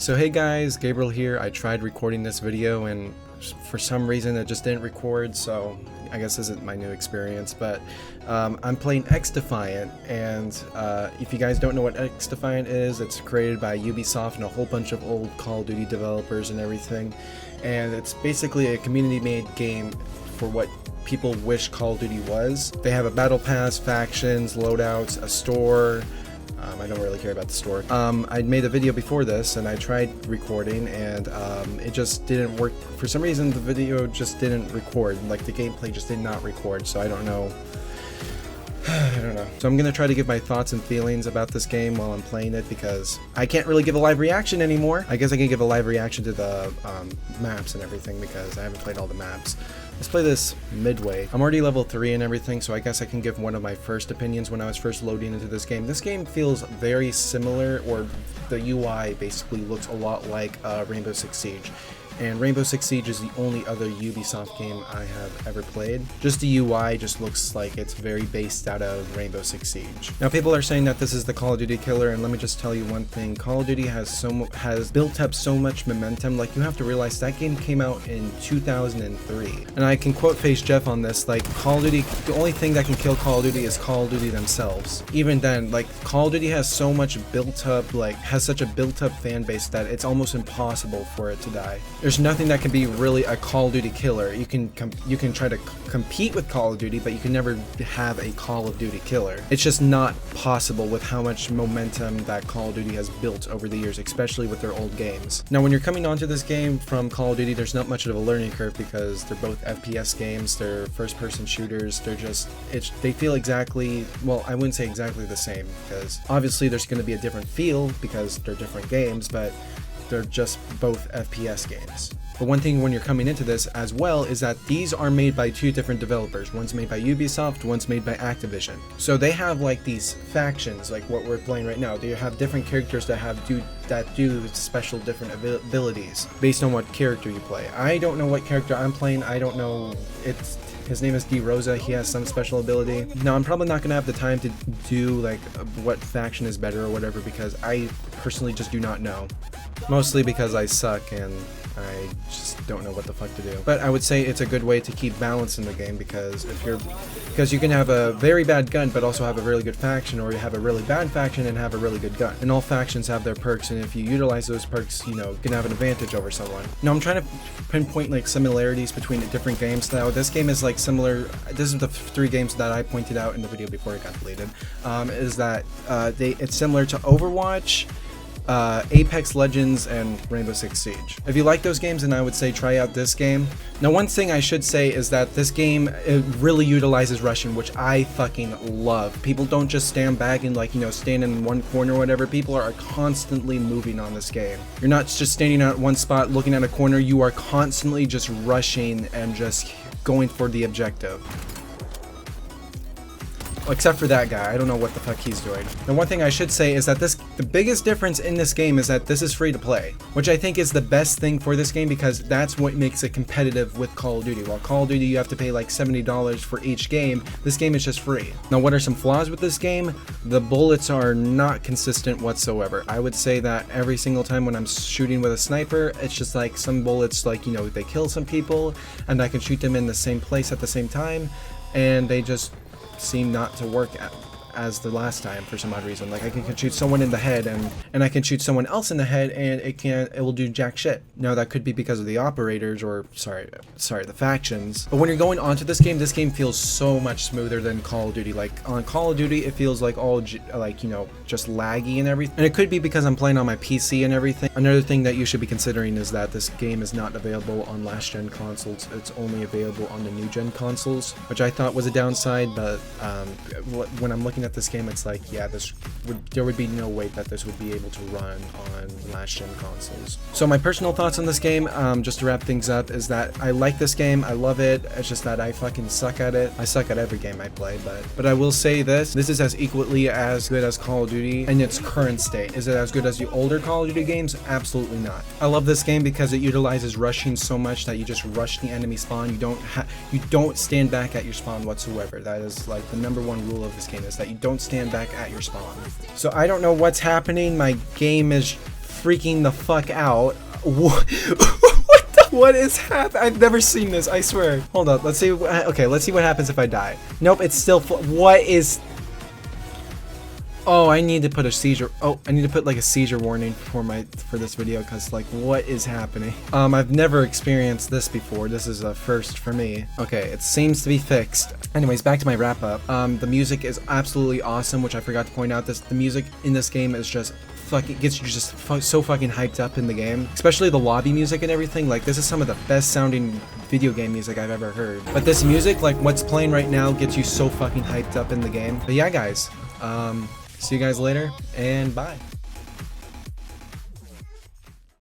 So hey guys, Gabriel here. I tried recording this video and for some reason it just didn't record, so I guess this isn't my new experience, but I'm playing xdefiant, and if you guys don't know what xdefiant is, it's created by Ubisoft and a whole bunch of old Call of Duty developers and everything, and it's basically a community-made game for what people wish Call of Duty was. They have a battle pass, factions, loadouts, a store. I don't really care about the store. I made a video before this and I tried recording and it just didn't work. For some reason the video just didn't record, like the gameplay just did not record, so I don't know. I don't know. So I'm gonna try to give my thoughts and feelings about this game while I'm playing it, because I can't really give a live reaction anymore. I guess I can give a live reaction to the maps and everything because I haven't played all the maps. Let's play this midway. I'm already level 3 and everything, so I guess I can give one of my first opinions when I was first loading into this game. This game feels very similar, or the UI basically looks a lot like Rainbow Six Siege. And Rainbow Six Siege is the only other Ubisoft game I have ever played. Just the UI just looks like it's very based out of Rainbow Six Siege. Now people are saying that this is the Call of Duty killer, and let me just tell you one thing. Call of Duty has built up so much momentum. Like, you have to realize that game came out in 2003. And I can quote Face Jeff on this, like, Call of Duty, the only thing that can kill Call of Duty is Call of Duty themselves. Even then, like, Call of Duty has so much built up, has such a built up fan base that it's almost impossible for it to die. There's nothing that can be really a Call of Duty killer. You can try to compete with Call of Duty, but you can never have a Call of Duty killer. It's just not possible with how much momentum that Call of Duty has built over the years, especially with their old games. Now when you're coming onto this game from Call of Duty, there's not much of a learning curve because they're both FPS games, they're first person shooters, they feel exactly, well, I wouldn't say exactly the same, because obviously there's going to be a different feel because they're different games, but they're just both FPS games. But one thing when you're coming into this as well is that these are made by two different developers. One's made by Ubisoft, one's made by Activision. So they have like these factions, like what we're playing right now. They have different characters that do special different abilities based on what character you play. I don't know what character I'm playing. I don't know. His name is D Rosa. He has some special ability. Now, I'm probably not going to have the time to do like what faction is better or whatever, because I personally just do not know. Mostly because I suck and I just don't know what the fuck to do. But I would say it's a good way to keep balance in the game, because you can have a very bad gun but also have a really good faction, or you have a really bad faction and have a really good gun. And all factions have their perks, and if you utilize those perks, you can have an advantage over someone. Now I'm trying to pinpoint like similarities between the different games. Now this game is like similar. This is the 3 games that I pointed out in the video before it got deleted. Is that it's similar to Overwatch, Apex Legends, and Rainbow Six Siege. If you like those games, then I would say try out this game. Now one thing I should say is that this game, it really utilizes rushing, which I fucking love. People don't just stand back and stand in one corner or whatever. People are constantly moving on this game. You're not just standing at one spot looking at a corner. You are constantly just rushing and just going for the objective. Except for that guy, I don't know what the fuck he's doing. And one thing I should say is that the biggest difference in this game is that this is free to play, which I think is the best thing for this game, because that's what makes it competitive with Call of Duty. While Call of Duty you have to pay like $70 for each game, this game is just free. Now what are some flaws with this game? The bullets are not consistent whatsoever. I would say that every single time when I'm shooting with a sniper, it's just like some bullets they kill some people and I can shoot them in the same place at the same time, and they just seem not to work as the last time for some odd reason. Like I can shoot someone in the head and I can shoot someone else in the head and it will do jack shit. Now that could be because of the operators, or sorry, the factions. But when you're going onto this game feels so much smoother than Call of Duty. Like on Call of Duty it feels like all just laggy and everything. And it could be because I'm playing on my PC and everything. Another thing that you should be considering is that this game is not available on last gen consoles. It's only available on the new gen consoles, which I thought was a downside, but when I'm looking at this game, it's like, yeah, there would be no way that this would be able to run on last gen consoles. So my personal thoughts on this game, just to wrap things up, is that I like this game, I love it. It's just that I fucking suck at it. I suck at every game I play, but I will say this is as equally as good as Call of Duty in its current state. Is it as good as the older Call of Duty games? Absolutely not. I love this game because it utilizes rushing so much that you just rush the enemy spawn. You don't stand back at your spawn whatsoever. That is like the #1 rule of this game, is that you don't stand back at your spawn. So I don't know what's happening. My game is freaking the fuck out. What is happening? I've never seen this, I swear. Hold up, let's see. Okay, let's see what happens if I die. Nope, it's still what is... Oh, I need to put a seizure. Oh, I need to put like a seizure warning for this video, because like, what is happening? I've never experienced this before. This is a first for me. Okay, it seems to be fixed. Anyways, back to my wrap up. The music is absolutely awesome, which I forgot to point out. The music in this game is just fucking gets you just so fucking hyped up in the game, especially the lobby music and everything. Like, this is some of the best sounding video game music I've ever heard. But this music, like what's playing right now, gets you so fucking hyped up in the game. But yeah, guys, see you guys later, and bye.